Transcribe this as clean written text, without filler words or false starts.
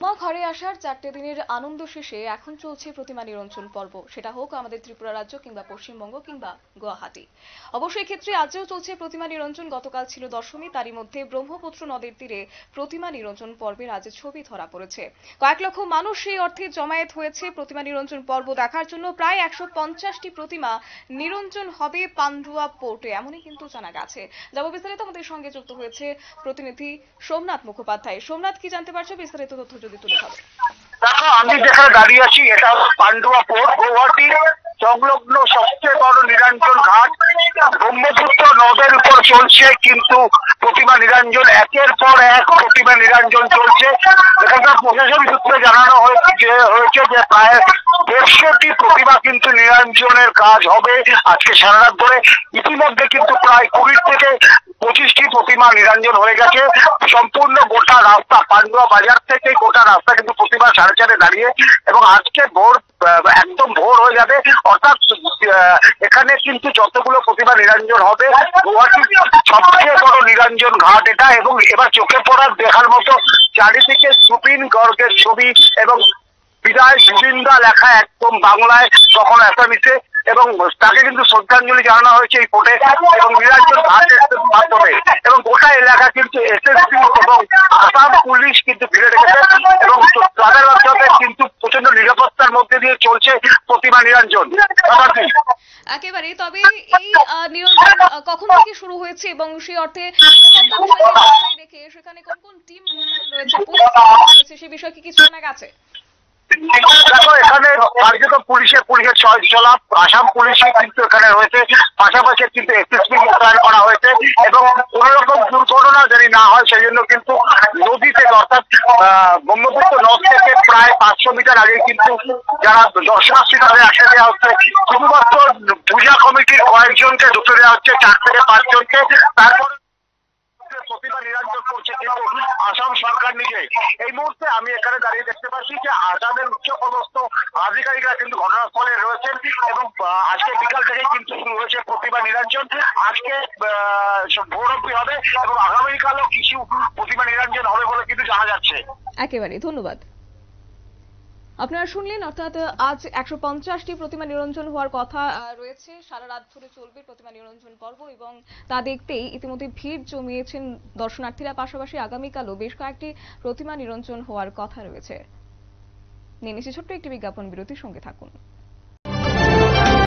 মা ঘরে আসার 4টে দিনের আনন্দ শেষে এখন চলছে প্রতিমা নিরঞ্জন পর্ব। সেটা হোক আমাদের ত্রিপুরা রাজ্য কিংবা পশ্চিমবঙ্গ কিংবা গুয়াহাটি। অবশ্যই ক্ষেত্রে আজও চলছে প্রতিমা নিরঞ্জন। গতকাল ছিল দশমী, তারই মধ্যে ব্রহ্মপুত্র নদের তীরে প্রতিমা নিরঞ্জন পর্বের আজ ছবি ধরা পড়েছে। কয়েক লক্ষ মানুষ সেই অর্থে জমায়েত হয়েছে প্রতিমা নিরঞ্জন পর্ব দেখার জন্য। প্রায় 150টি প্রতিমা নিরঞ্জন হবে পান্ডুয়া পোর্টে, এমনই কিন্তু জানা গেছে। যাবো বিস্তারিত, আমাদের সঙ্গে যুক্ত হয়েছে প্রতিনিধি সোমনাথ মুখোপাধ্যায়। সোমনাথ, কি জানতে পারছো বিস্তারিত তথ্য যদি তুলে ধরো। দেখো, আমি যেখানে দাঁড়িয়ে আছি এটা পান্ডুয়া পোর্ট, গুয়াহাটির সংলগ্ন সবচেয়ে বড় নিরঞ্জন ঘাট। ব্রহ্মপুত্র নদের উপর চলছে কিন্তু প্রতিমা নিরঞ্জন, একের পর এক প্রতিমা নিরঞ্জন চলছে। এখানকার প্রশাসন সূত্রে জানানো হয়েছে যে প্রায় 150টি প্রতিমা কিন্তু নিরঞ্জনের কাজ হবে আজকে সারা রাত ধরে। ইতিমধ্যে কিন্তু প্রায় 20 থেকে 25টি প্রতিমা নিরঞ্জন হয়ে গেছে। সম্পূর্ণ গোটা রাস্তা, পান্ডুয়া বাজার থেকে গোটা রাস্তা কিন্তু প্রতিমা সাড়ে চারে দাঁড়িয়ে, এবং আজকে একদম ভোর হয়ে যাবে। অর্থাৎ এখানে কিন্তু যতগুলো প্রতিমা নিরঞ্জন হবে, গুয়াহাটির সবচেয়ে বড় নিরঞ্জন ঘাট এটা। এবং এবার চোখে পড়ার দেখার মতো চারিদিকে সুপ্রিম গর্গের ছবি এবং বিদায় জুবিন্দা লেখা একদম বাংলায়, কখনো অ্যাসামিসে, এবং তাকে কিন্তু শ্রদ্ধাঞ্জলি জানানো হয়েছে এই কোর্টে এবং নিরঞ্জন ঘাটের মাধ্যমে। এবং গোটা এলাকা কিন্তু এসএসপি এবং আসাম পুলিশ কিন্তু ঘিরে রেখেছে এবং তাদের মাধ্যমে কিন্তু প্রচন্ড নিরাপত্তার মধ্যে দিয়ে চলছে প্রতিমা নিরঞ্জন। একেবারে, তবে এই নিরঞ্জন কখন থেকে শুরু হয়েছে এবং সেই অর্থে দেখে সেখানে কোন কোন টিম রয়েছে সে বিষয়ে কি কিছু জানা গেছে? দেখো, এখানে কার্যত পুলিশের ছয়জলা আসাম পুলিশে কিন্তু এখানে রয়েছে। পাশাপাশি কিন্তু এসএসপি মোতায়েন করা হয়েছে এবং কোন রকম দুর্ঘটনা যদি না হয় সেই জন্য কিন্তু নদী থেকে, অর্থাৎ ব্রহ্মপুত্র নদ থেকে প্রায় 500 মিটার আগে কিন্তু যারা দর্শনার্থী তাদের আসে দেওয়া হচ্ছে। শুধুমাত্র পূজা কমিটির কয়েকজনকে ঢুকে দেওয়া হচ্ছে, 4 থেকে 5 জনকে। তারপরে প্রতিমা নিরঞ্জন করছে কিন্তু আসাম সরকার নিজে। এই মুহূর্তে আমি এখানে দাঁড়িয়ে দেখতে পাচ্ছি যে আসামের উচ্চপদস্থ আধিকারিকরা কিন্তু ঘটনাস্থলে রয়েছেন এবং আজকে বিকাল থেকে কিন্তু শুরু হয়েছে প্রতিমা নিরঞ্জন। আজকে ভোর অবধি হবে এবং আগামীকালও কিছু প্রতিমা নিরঞ্জন হবে বলে কিন্তু জানা যাচ্ছে। একেবারে ধন্যবাদ। আপনারা শুনলেন, অর্থাৎ আজ 150টি প্রতিমা নিরঞ্জন হওয়ার কথা রয়েছে। সারা রাত ধরে চলবে প্রতিমা নিরঞ্জন পর্ব এবং তা দেখতেই ইতিমধ্যে ভিড় জমিয়েছেন দর্শনার্থীরা। পাশাপাশি আগামীকালও বেশ কয়েকটি প্রতিমা নিরঞ্জন হওয়ার কথা রয়েছে। নিয়ে নিচ্ছি ছোট্ট একটি বিজ্ঞাপন বিরতির, সঙ্গে থাকুন।